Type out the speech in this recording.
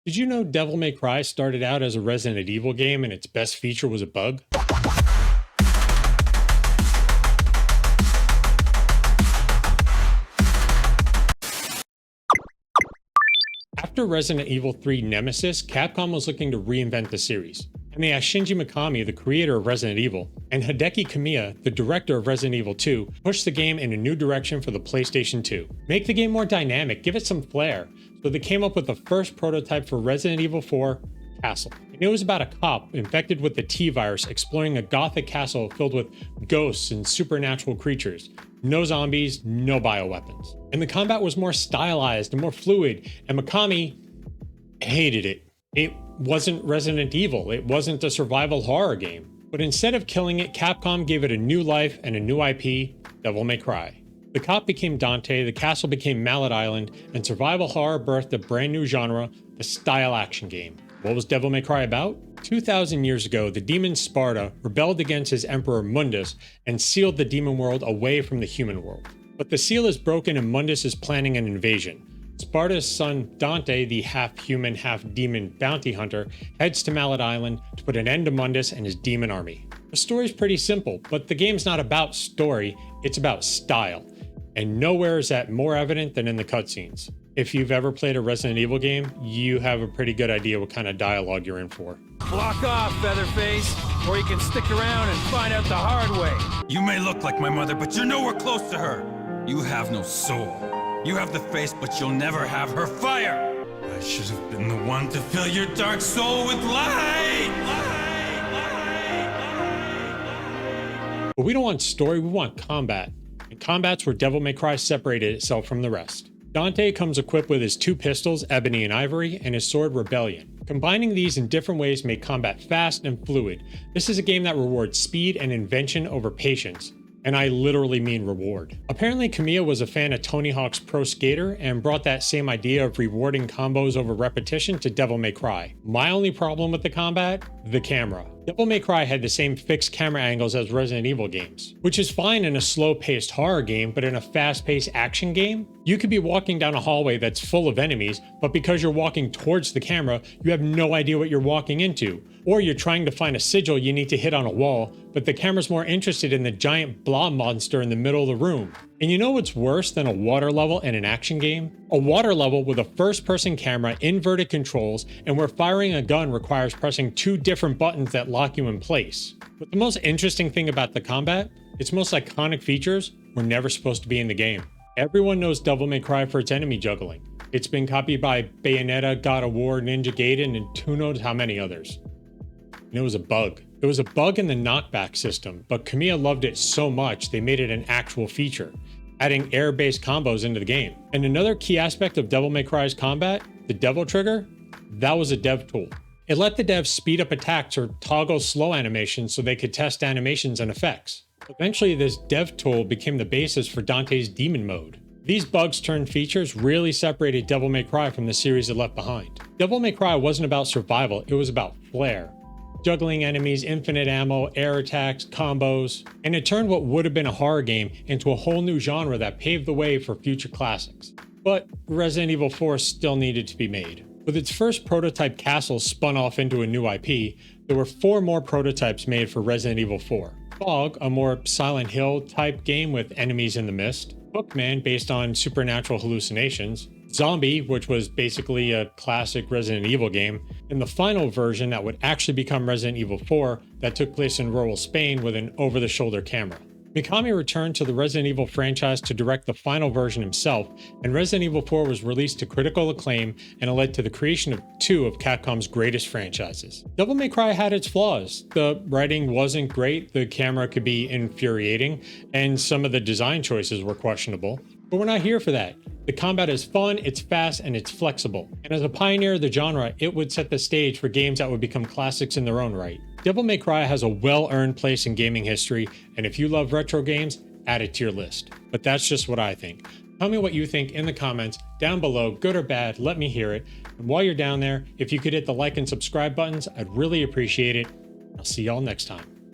Did you know Devil May Cry started out as a Resident Evil game and its best feature was a bug? After Resident Evil 3 Nemesis, Capcom was looking to reinvent the series. And they asked Shinji Mikami, the creator of Resident Evil, and Hideki Kamiya, the director of Resident Evil 2, to push the game in a new direction for the PlayStation 2. Make the game more dynamic, give it some flair. So they came up with the first prototype for Resident Evil 4, Castle. And it was about a cop infected with the T-virus exploring a gothic castle filled with ghosts and supernatural creatures. No zombies, no bioweapons. And the combat was more stylized and more fluid, and Mikami hated it. It wasn't Resident Evil, it wasn't a survival horror game. But instead of killing it, Capcom gave it a new life and a new IP, Devil May Cry. The cop became Dante, the castle became Mallet Island, and survival horror birthed a brand new genre, the style action game. What was Devil May Cry about? 2,000 years ago, the demon Sparta rebelled against his emperor Mundus and sealed the demon world away from the human world. But the seal is broken and Mundus is planning an invasion. Sparta's son Dante, the half-human, half-demon bounty hunter, heads to Mallet Island to put an end to Mundus and his demon army. The story's pretty simple, but the game's not about story, it's about style. And nowhere is that more evident than in the cutscenes. If you've ever played a Resident Evil game, you have a pretty good idea what kind of dialogue you're in for. Block off, Featherface, or you can stick around and find out the hard way. You may look like my mother, but you're nowhere close to her. You have no soul. You have the face, but you'll never have her fire. I should have been the one to fill your dark soul with light. But we don't want story, we want combat. And combat's where Devil May Cry separated itself from the rest. Dante comes equipped with his two pistols, Ebony and Ivory, and his sword, Rebellion. Combining these in different ways make combat fast and fluid. This is a game that rewards speed and invention over patience. And I literally mean reward. Apparently Kamiya was a fan of Tony Hawk's Pro Skater and brought that same idea of rewarding combos over repetition to Devil May Cry. My only problem with the combat? The camera. Devil May Cry had the same fixed camera angles as Resident Evil games, which is fine in a slow-paced horror game, but in a fast-paced action game, you could be walking down a hallway that's full of enemies, but because you're walking towards the camera, you have no idea what you're walking into. Or you're trying to find a sigil you need to hit on a wall, but the camera's more interested in the giant blob monster in the middle of the room. And you know what's worse than a water level in an action game? A water level with a first-person camera, inverted controls, and where firing a gun requires pressing two different buttons that lock you in place. But the most interesting thing about the combat, its most iconic features were never supposed to be in the game. Everyone knows Devil May Cry for its enemy juggling. It's been copied by Bayonetta, God of War, Ninja Gaiden, and who knows how many others. And it was a bug. There was a bug in the knockback system, but Kamiya loved it so much they made it an actual feature, adding air-based combos into the game. And another key aspect of Devil May Cry's combat, the Devil Trigger, that was a dev tool. It let the devs speed up attacks or toggle slow animations so they could test animations and effects. Eventually, this dev tool became the basis for Dante's Demon Mode. These bugs turned features really separated Devil May Cry from the series it left behind. Devil May Cry wasn't about survival, it was about flair. Juggling enemies, infinite ammo, air attacks, combos, and it turned what would have been a horror game into a whole new genre that paved the way for future classics. But Resident Evil 4 still needed to be made. With its first prototype Castle spun off into a new IP, there were 4 more prototypes made for Resident Evil 4. Fog, a more Silent Hill type game with enemies in the mist. Bookman, based on supernatural hallucinations. Zombie, which was basically a classic Resident Evil game, and the final version that would actually become Resident Evil 4 that took place in rural Spain with an over-the-shoulder camera. Mikami returned to the Resident Evil franchise to direct the final version himself, and Resident Evil 4 was released to critical acclaim and it led to the creation of 2 of Capcom's greatest franchises. Devil May Cry had its flaws. The writing wasn't great, the camera could be infuriating, and some of the design choices were questionable. But we're not here for that. The combat is fun, it's fast, and it's flexible. And as a pioneer of the genre, it would set the stage for games that would become classics in their own right. Devil May Cry has a well-earned place in gaming history, and if you love retro games, add it to your list. But that's just what I think. Tell me what you think in the comments down below, good or bad, let me hear it. And while you're down there, if you could hit the like and subscribe buttons, I'd really appreciate it. I'll see y'all next time.